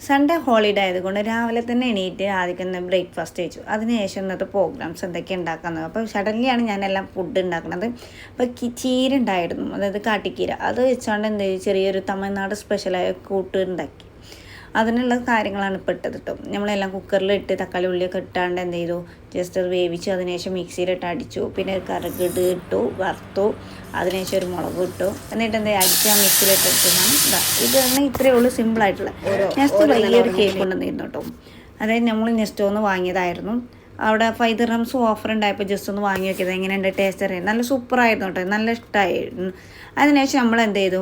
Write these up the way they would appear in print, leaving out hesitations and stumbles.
Sunday holiday ആയതുകൊണ്ട് രാവിലെ തന്നെ എണീറ്റ് ആദ്യം ബ്രേക്ക്ഫാസ്റ്റ് കഴിച്ചു. അതിനുശേഷം ഇന്നത്തെ പ്രോഗ്രാംസ് എന്തൊക്കെ ഉണ്ടാക്കുന്നത്. അപ്പോൾ സഡൻലിയാണ് ഞാനെല്ലാം ഫുഡ് ഉണ്ടാക്കുന്നത്. അപ്പോൾ ചീര ഉണ്ടായിരുന്നു, അതായത് കാട്ടിക്കീര. അത് വെച്ചുകൊണ്ട് എന്ത് ചെയ്തു, ചെറിയൊരു തമിഴ്നാട് സ്പെഷ്യലായ കൂട്ട് ഉണ്ടാക്കി. അതിനുള്ള കാര്യങ്ങളാണ് ഇപ്പോൾ ഇട്ടത് കേട്ടോ. നമ്മളെല്ലാം കുക്കറിലിട്ട് തക്കാളി ഉള്ളിയൊക്കെ ഇട്ടാണ്ട് എന്ത് ചെയ്തു, ജസ്റ്റ് അത് വേവിച്ചു. അതിനുശേഷം മിക്സിയിലിട്ട് അടിച്ചു. പിന്നെ കറുകിട് ഇട്ടു, വറുത്തു. അതിനുശേഷം ഒരു മുളക് ഇട്ടു. എന്നിട്ട് എന്താ അടിച്ച് ആ മിക്സിയിലിട്ടിട്ടാണ് ഇത് തന്നെ. ഇത്രയേ ഉള്ളൂ, സിമ്പിളായിട്ടുള്ള. നെക്സ്റ്റ് വലിയൊരു കേക്ക് കൊണ്ടുവന്നിരുന്നു കേട്ടോ. അതായത് നമ്മൾ നെക്സ്റ്റ് ഒന്ന് വാങ്ങിയതായിരുന്നു. അവിടെ 5 dirhams ഓഫർ ഉണ്ടായപ്പോൾ ജസ്റ്റ് ഒന്ന് വാങ്ങി നോക്കിയത് എങ്ങനെയുണ്ട് ടേസ്റ്റ് അറിയാം. നല്ല സൂപ്പറായിരുന്നു കേട്ടോ, നല്ല ഇഷ്ടമായിരുന്നു. അതിനുശേഷം നമ്മൾ എന്ത് ചെയ്തു,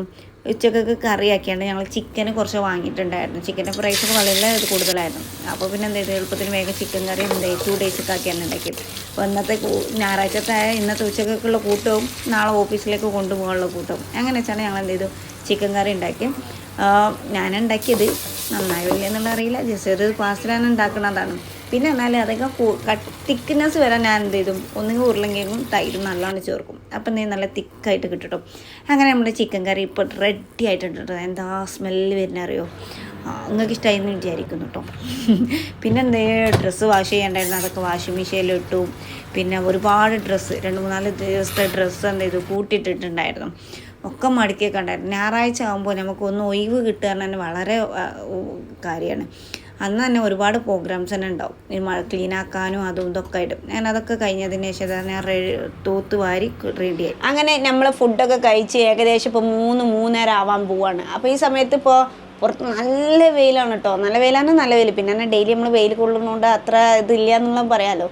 ഉച്ചക്കൊക്കെ കറിയാക്കിയാണ്ട് ഞങ്ങൾ ചിക്കന് കുറച്ച് വാങ്ങിയിട്ടുണ്ടായിരുന്നു. ചിക്കൻ്റെ പ്രൈസൊക്കെ വളരെ കൂടുതലായിരുന്നു. അപ്പോൾ പിന്നെ എന്ത് ചെയ്തു, എളുപ്പത്തിന് വേഗം ചിക്കൻ കറി 2 days ആക്കിയാണ് ഉണ്ടാക്കിയത്. അപ്പോൾ ഇന്നത്തെ ഞായറാഴ്ചത്തെ ഇന്നത്തെ ഉച്ചക്കൊക്കെയുള്ള കൂട്ടവും നാളെ ഓഫീസിലേക്ക് കൊണ്ടുപോകാനുള്ള കൂട്ടവും അങ്ങനെ വെച്ചാണ് ഞങ്ങൾ എന്ത് ചെയ്തു, ചിക്കൻ കറി ഉണ്ടാക്കി. ഞാനുണ്ടാക്കിയത് നന്നായില്ല എന്നുള്ള അറിയില്ല, ജസ്റ്റ് ഒരു പാസ്റ്റിലാണ് ഉണ്ടാക്കുന്നതാണ്. പിന്നെ എന്നാൽ അതൊക്കെ തിക്നെസ് വരാൻ ഞാൻ എന്ത് ചെയ്തു, ഒന്നുകിൽ ഉരുളങ്കിഴങ്ങും തൈരും നല്ലോണം ചേർക്കും. അപ്പം എന്തെങ്കിലും നല്ല തിക്കായിട്ട് കിട്ടും. അങ്ങനെ നമ്മുടെ ചിക്കൻ കറി ഇപ്പോൾ റെഡി ആയിട്ടുണ്ട് കേട്ടോ. എന്താ സ്മെല്ല് വരുന്ന അറിയോ, നിങ്ങൾക്ക് ഇഷ്ടമായിരുന്നു വിചാരിക്കുന്നു കേട്ടോ. പിന്നെ ഡ്രസ്സ് വാഷ് ചെയ്യേണ്ടായിരുന്നു, അതൊക്കെ വാഷിംഗ് മെഷീനിലിട്ടു. പിന്നെ ഒരുപാട് ഡ്രസ്സ് 2-3 ദിവസത്തെ ഡ്രസ്സ് എന്ത് ചെയ്തു കൂട്ടിയിട്ടിട്ടുണ്ടായിരുന്നു, ഒക്കെ മടക്കിയൊക്കെ ഉണ്ടായിരുന്നു. ഞായറാഴ്ച ആകുമ്പോൾ നമുക്കൊന്ന് ഒഴിവ് കിട്ടുക തന്നെ വളരെ കാര്യമാണ്. അന്ന് തന്നെ ഒരുപാട് പ്രോഗ്രാംസ് തന്നെ ഉണ്ടാവും, ക്ലീനാക്കാനും അതും ഇതൊക്കെ ആയിട്ട്. ഞാൻ അതൊക്കെ കഴിഞ്ഞതിന് ശേഷം ഞാൻ തൂത്ത് വാരി റെഡിയായി. അങ്ങനെ നമ്മൾ ഫുഡൊക്കെ കഴിച്ച് ഏകദേശം ഇപ്പോൾ 3-3:30 ആവാൻ പോവാണ്. അപ്പോൾ ഈ സമയത്ത് ഇപ്പോൾ പുറത്ത് നല്ല വെയിലാണ് കേട്ടോ. നല്ല വെയിലാണ്, നല്ല വെയിൽ. പിന്നെ ഡെയിലി നമ്മൾ വെയിൽ കൊള്ളുന്നതുകൊണ്ട് അത്ര ഇതില്ല എന്നുള്ളത് പറയാമല്ലോ.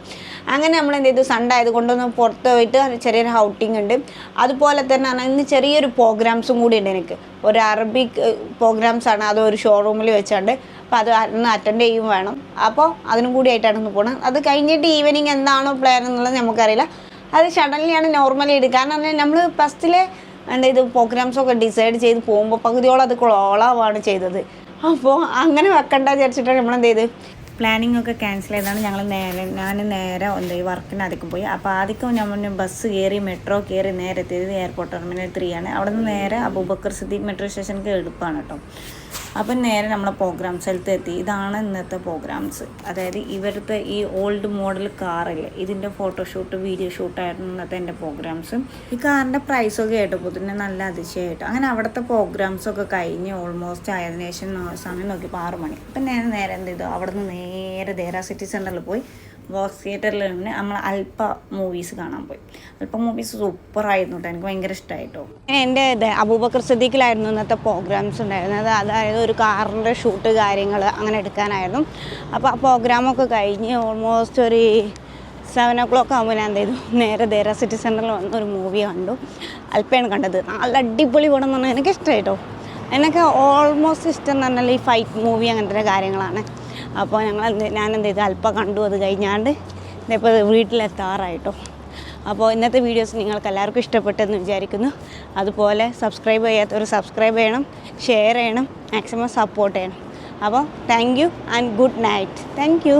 അങ്ങനെ നമ്മൾ എന്ത് ചെയ്തു, സൺഡേ ആയതുകൊണ്ടൊന്ന് പുറത്ത് പോയിട്ട് ചെറിയൊരു ഔട്ടിങ് ഉണ്ട്. അതുപോലെ തന്നെ ഇന്ന് ചെറിയൊരു പ്രോഗ്രാംസും കൂടി ഉണ്ട് എനിക്ക്. ഒരു അറബിക് പ്രോഗ്രാംസാണ്, അത് ഒരു ഷോറൂമിൽ വെച്ചാണ്ട്. അപ്പോൾ അത് അന്ന് അറ്റൻഡ് ചെയ്യും വേണം. അപ്പോൾ അതിനും കൂടി ആയിട്ടാണ് ഇന്ന് പോകുന്നത്. അത് കഴിഞ്ഞിട്ട് ഈവനിങ് എന്താണോ പ്ലാൻ എന്നുള്ളത് നമുക്കറിയില്ല. അത് സഡൻലിയാണ് നോർമലി എടുക്കുക. കാരണം നമ്മൾ ഫസ്റ്റിലെ എന്താ ഇത് പ്രോഗ്രാംസൊക്കെ ഡിസൈഡ് ചെയ്ത് പോകുമ്പോൾ പകുതിയോളം അത് കോളാവാണ് ചെയ്തത്. അപ്പോൾ അങ്ങനെ വെക്കണ്ട വിചാരിച്ചിട്ടാണ് നമ്മളെന്ത് ചെയ്ത് പ്ലാനിങ് ഒക്കെ ക്യാൻസൽ ചെയ്താണ്. ഞാൻ നേരെ എന്ത് വർക്കിന് ആദ്യം പോയി. അപ്പോൾ ആദ്യം നമ്മൾ ബസ് കയറി മെട്രോ കയറി നേരെ എത്തിയത് എയർപോർട്ട് ടെർമിനൽ 3 ആണ്. അവിടെ നിന്ന് നേരെ അബൂബക്കർ സിദ്ദീഖ് മെട്രോ സ്റ്റേഷനിലേക്ക് എളുപ്പമാണ് കേട്ടോ. അപ്പം നേരെ നമ്മളെ പ്രോഗ്രാം സ്ഥലത്ത് എത്തി. ഇതാണ് ഇന്നത്തെ പ്രോഗ്രാംസ്. അതായത് ഇവരുടെ ഈ ഓൾഡ് മോഡൽ കാറില്ലേ, ഇതിൻ്റെ ഫോട്ടോഷൂട്ട് വീഡിയോ ഷൂട്ടായിരുന്നു ഇന്നത്തെ എൻ്റെ പ്രോഗ്രാംസ്. ഈ കാറിൻ്റെ പ്രൈസൊക്കെ കേട്ടപ്പോൾ തന്നെ നല്ല അതിശയമായിട്ട്. അങ്ങനെ അവിടുത്തെ പ്രോഗ്രാംസൊക്കെ കഴിഞ്ഞ് ഓൾമോസ്റ്റ് ആയതിനു ശേഷം സമയം നോക്കിയപ്പോൾ 6 മണി. അപ്പം ഞാൻ നേരെ എന്ത് ചെയ്തു, അവിടെ നിന്ന് നേരെ ദേര സിറ്റി സെൻറ്ററിൽ പോയി ബോക്സ് തിയേറ്ററിൽ നിന്ന് നമ്മൾ അൽപ്പ മൂവീസ് കാണാൻ പോയി. അൽപ്പ മൂവീസ് സൂപ്പറായിരുന്നു കേട്ടോ, എനിക്ക് ഭയങ്കര ഇഷ്ടമായിട്ടോ. എൻ്റെ അബൂബക്കർ സിദ്ദീഖിലായിരുന്നു ഇന്നത്തെ പ്രോഗ്രാംസ് ഉണ്ടായിരുന്നത്. അതായത് ഒരു കാറിൻ്റെ ഷൂട്ട് കാര്യങ്ങൾ അങ്ങനെ എടുക്കാനായിരുന്നു. അപ്പോൾ ആ പ്രോഗ്രാമൊക്കെ കഴിഞ്ഞ് ഓൾമോസ്റ്റ് ഒരു 7 o'clock ആകുമ്പോൾ ഞാൻ എന്ത് ചെയ്തു, നേരെ ദേര സിറ്റി സെൻറ്ററിൽ വന്ന് ഒരു മൂവി കണ്ടു. അൽപ്പയാണ് കണ്ടത്. നല്ല അടിപൊളി പടം എന്ന് പറഞ്ഞാൽ എനിക്ക് ഇഷ്ടമായിട്ടോ. എനിക്ക് ഓൾമോസ്റ്റ് ഇഷ്ടം എന്ന് പറഞ്ഞാൽ ഈ ഫൈറ്റ് മൂവി അങ്ങനത്തെ കാര്യങ്ങളാണ്. അപ്പോൾ ഞാൻ എന്ത് ചെയ്തു, അല്പം കണ്ടു. അത് കഴിഞ്ഞാണ്ട് ഇപ്പോൾ വീട്ടിലെത്താറായിട്ടോ. അപ്പോൾ ഇന്നത്തെ വീഡിയോസ് നിങ്ങൾക്ക് എല്ലാവർക്കും ഇഷ്ടപ്പെട്ടെന്ന് വിചാരിക്കുന്നു. അതുപോലെ സബ്സ്ക്രൈബ് ചെയ്യാത്തവർ സബ്സ്ക്രൈബ് ചെയ്യണം, ഷെയർ ചെയ്യണം, മാക്സിമം സപ്പോർട്ട് ചെയ്യണം. അപ്പോൾ thank you and good night. Thank you.